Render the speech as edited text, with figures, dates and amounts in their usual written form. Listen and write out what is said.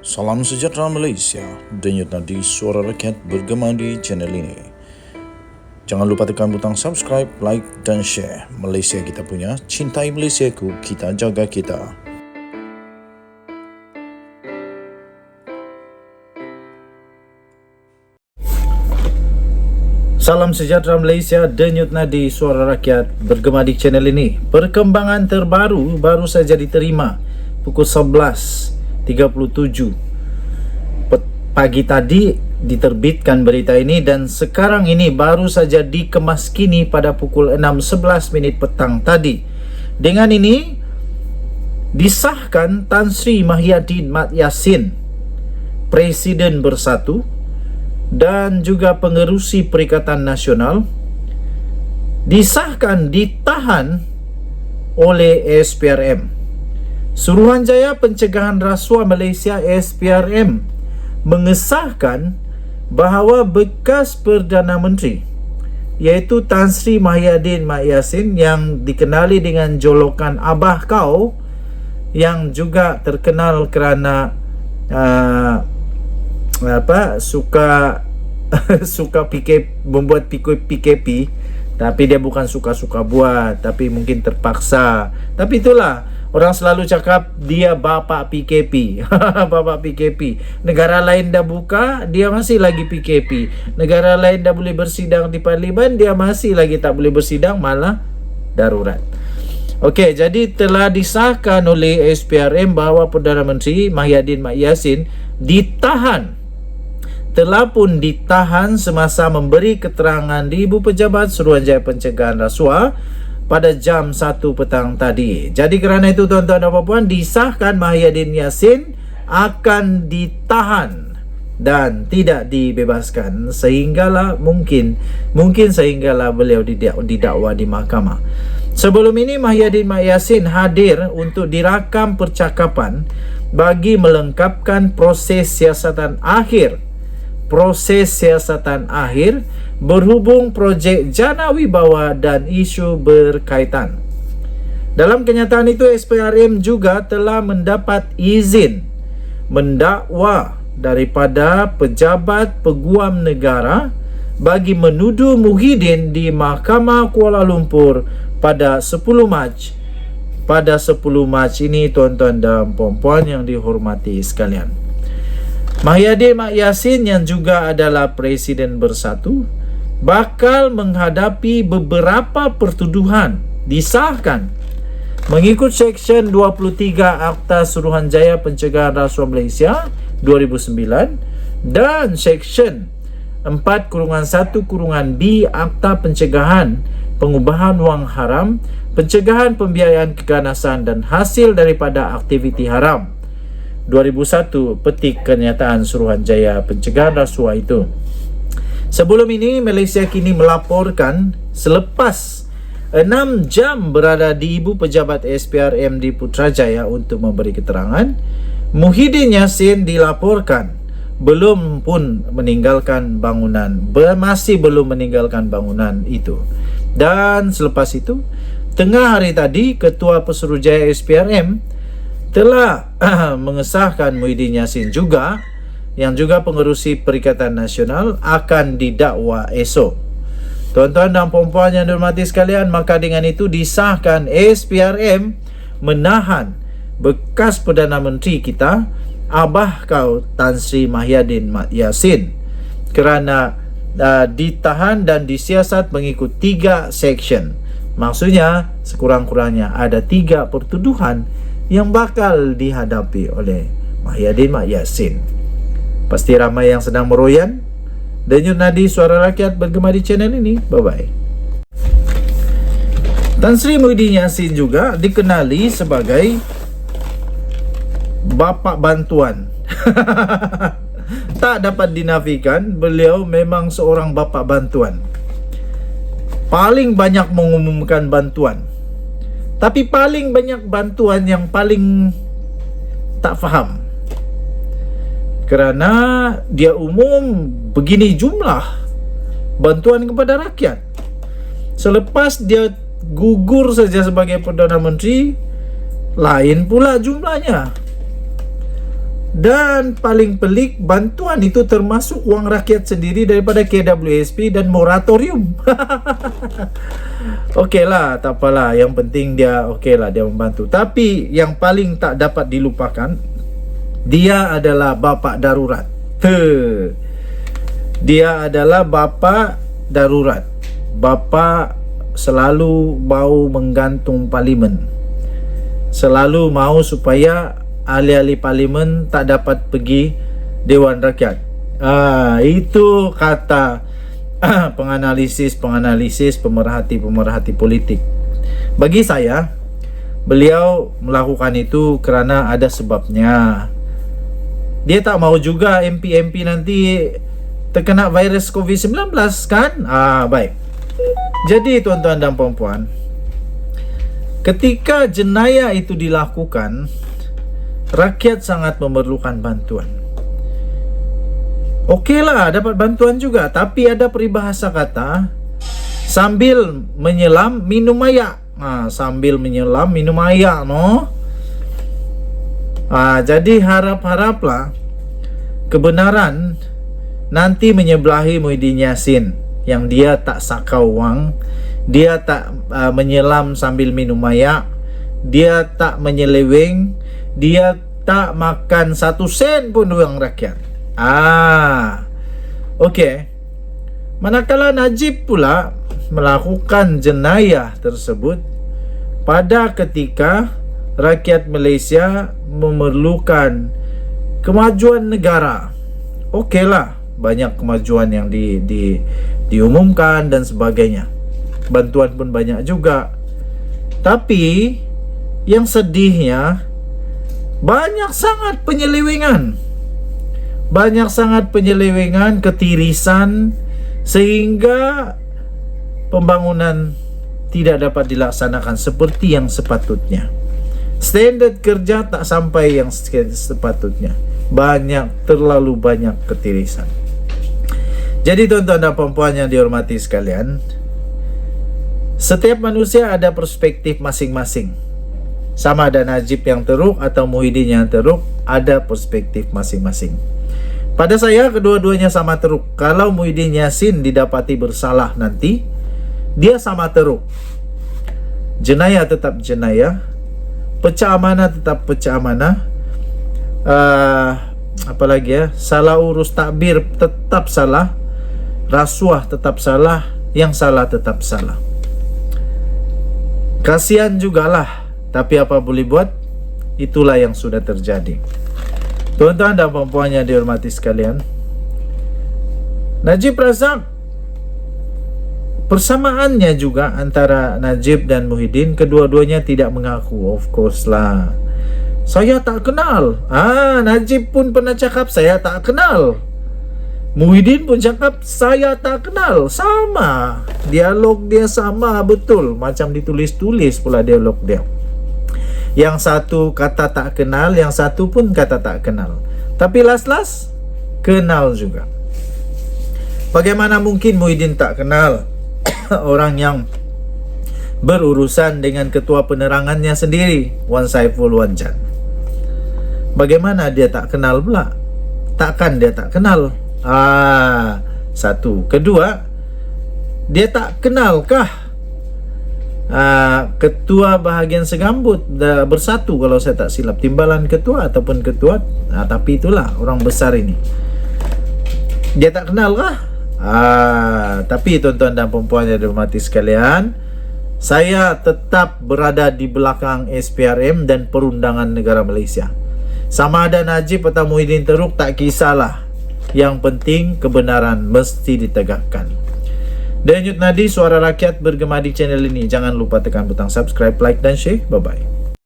Salam sejahtera Malaysia, denyut nadi suara rakyat bergema di channel ini. Jangan lupa tekan butang subscribe, like dan share. Malaysia kita punya, cintai Malaysiaku, kita jaga kita. Salam sejahtera Malaysia, denyut nadi suara rakyat bergema di channel ini. Perkembangan terbaru baru saja diterima pukul 11.37 pagi tadi diterbitkan berita ini, dan sekarang ini baru saja dikemaskini pada pukul 6.11 minit petang tadi. Dengan ini disahkan Tan Sri Mahyadin Mat Yassin, Presiden Bersatu dan juga Pengerusi Perikatan Nasional, disahkan ditahan oleh SPRM. Suruhanjaya Pencegahan Rasuah Malaysia SPRM mengesahkan bahawa bekas Perdana Menteri iaitu Tan Sri Mahyadin Mat Yassin, yang dikenali dengan jolokan Abah Kau, yang juga terkenal kerana suka membuat PKP, tapi dia bukan suka-suka buat, tapi mungkin terpaksa. Tapi itulah, orang selalu cakap dia bapa PKP. Bapa PKP. Negara lain dah buka, dia masih lagi PKP. Negara lain dah boleh bersidang di parlimen, dia masih lagi tak boleh bersidang, malah darurat. Okey, jadi telah disahkan oleh SPRM bahawa Perdana Menteri Mahyadin Mat Yassin telah pun ditahan semasa memberi keterangan di Ibu Pejabat Suruhanjaya Pencegahan Rasuah pada jam 1 petang tadi. Jadi kerana itu, tuan-tuan dan puan-puan, disahkan Mahyadin Yassin akan ditahan dan tidak dibebaskan sehinggalah mungkin sehinggalah beliau didakwa di mahkamah. Sebelum ini Mahyadin Mat Yassin hadir untuk dirakam percakapan bagi melengkapkan proses siasatan akhir berhubung projek Jana Wibawa dan isu berkaitan. Dalam kenyataan itu, SPRM juga telah mendapat izin mendakwa daripada Pejabat Peguam Negara bagi menuduh Muhyiddin di Mahkamah Kuala Lumpur pada 10 Mac. Pada 10 Mac ini, tuan-tuan dan puan-puan yang dihormati sekalian, Mahyadin Mat Yassin yang juga adalah Presiden Bersatu bakal menghadapi beberapa pertuduhan disahkan mengikut Seksyen 23 Akta Suruhanjaya Pencegahan Rasuah Malaysia 2009 dan Seksyen 4-1-B Akta Pencegahan Pengubahan Wang Haram, Pencegahan Pembiayaan Keganasan dan Hasil daripada Aktiviti Haram 2001, petik kenyataan Suruhanjaya Pencegahan Rasuah itu. Sebelum ini, Malaysia kini melaporkan selepas 6 jam berada di Ibu Pejabat SPRM di Putrajaya untuk memberi keterangan, Muhyiddin Yassin dilaporkan masih belum meninggalkan bangunan itu. Dan selepas itu, tengah hari tadi, Ketua Pesuruhjaya SPRM telah mengesahkan Muhyiddin Yassin juga, yang juga Pengerusi Perikatan Nasional, akan didakwa esok. Tuan-tuan dan puan-puan yang dihormati sekalian, maka dengan itu disahkan SPRM menahan bekas Perdana Menteri kita, Abah Kau Tan Sri Mahyadin Mat Yassin, kerana ditahan dan disiasat mengikut 3 seksyen. Maksudnya sekurang-kurangnya ada 3 pertuduhan yang bakal dihadapi oleh Mahyadin Mat Yassin. Pasti ramai yang sedang meroyan. Denyut nadi suara rakyat bergema di channel ini. Bye-bye. Tan Sri Muhyiddin Yassin juga dikenali sebagai bapa bantuan. Tak dapat dinafikan, beliau memang seorang bapa bantuan. Paling banyak mengumumkan bantuan. Tapi paling banyak bantuan yang paling tak faham, kerana dia umum begini jumlah bantuan kepada rakyat. Selepas dia gugur saja sebagai Perdana Menteri, lain pula jumlahnya. Dan paling pelik, bantuan itu termasuk uang rakyat sendiri daripada KWSP dan moratorium. Okey lah, tak apalah. Yang penting dia okey lah, dia membantu. Tapi yang paling tak dapat dilupakan, dia adalah bapa darurat. Dia adalah bapa darurat. Bapa selalu mau menggantung parlimen. Selalu mau supaya ahli-ahli parlimen tak dapat pergi Dewan Rakyat. Itu kata penganalisis, pemerhati politik. Bagi saya, beliau melakukan itu kerana ada sebabnya. Dia tak mau juga MP nanti terkena virus COVID-19 kan? Baik. Jadi tuan-tuan dan puan-puan, ketika jenayah itu dilakukan, rakyat sangat memerlukan bantuan. Okeylah, dapat bantuan juga, tapi ada peribahasa kata sambil menyelam minum ayak. Sambil menyelam minum ayak, no. Jadi harap-haraplah kebenaran nanti menyebelahi Muhyiddin Yassin yang dia tak sakau wang, dia tak menyelam sambil minum ayak, dia tak menyeleweng, dia tak makan 1 sen pun uang rakyat. Okey. Manakala Najib pula melakukan jenayah tersebut pada ketika rakyat Malaysia memerlukan kemajuan negara. Okeylah, banyak kemajuan yang diumumkan dan sebagainya. Bantuan pun banyak juga. Tapi yang sedihnya, banyak sangat penyelewengan. Banyak sangat penyelewengan, ketirisan, sehingga pembangunan tidak dapat dilaksanakan seperti yang sepatutnya. Standard kerja tak sampai yang sepatutnya. Terlalu banyak ketirisan. Jadi tuan-tuan dan puan-puan yang dihormati sekalian, setiap manusia ada perspektif masing-masing. Sama ada Najib yang teruk atau Muhyiddin yang teruk, ada perspektif masing-masing. Pada saya kedua-duanya sama teruk. Kalau Muhyiddin Yassin didapati bersalah nanti, dia sama teruk. Jenayah tetap jenayah, pecah amanah tetap pecah amanah. Apalagi ya, salah urus takbir tetap salah, rasuah tetap salah, yang salah tetap salah. Kasihan jugalah, tapi apa boleh buat, itulah yang sudah terjadi. Tuan-tuan dan puan-puan yang dihormati sekalian, Najib Razak, persamaannya juga antara Najib dan Muhyiddin, kedua-duanya tidak mengaku. Of course lah, saya tak kenal. Najib pun pernah cakap saya tak kenal. Muhyiddin pun cakap saya tak kenal. Sama, dialog dia sama betul, macam ditulis-tulis pula dialog dia. Yang satu kata tak kenal, yang satu pun kata tak kenal, tapi last kenal juga. Bagaimana mungkin Muhyiddin tak kenal orang yang berurusan dengan ketua penerangannya sendiri, Wan Saiful Wanjan? Bagaimana dia tak kenal pula? Takkan dia tak kenal. Satu. Kedua, dia tak kenalkah ketua bahagian segambut bersatu, kalau saya tak silap, timbalan ketua ataupun ketua, tapi itulah orang besar ini. Dia tak kenal kah? Tapi tuan-tuan dan puan-puan yang dihormati sekalian, saya tetap berada di belakang SPRM dan Perundangan Negara Malaysia. Sama ada Najib atau Muhyiddin teruk, tak kisahlah. Yang penting kebenaran mesti ditegakkan. Denyut Nadi, suara rakyat bergema di channel ini. Jangan lupa tekan butang subscribe, like dan share. Bye-bye.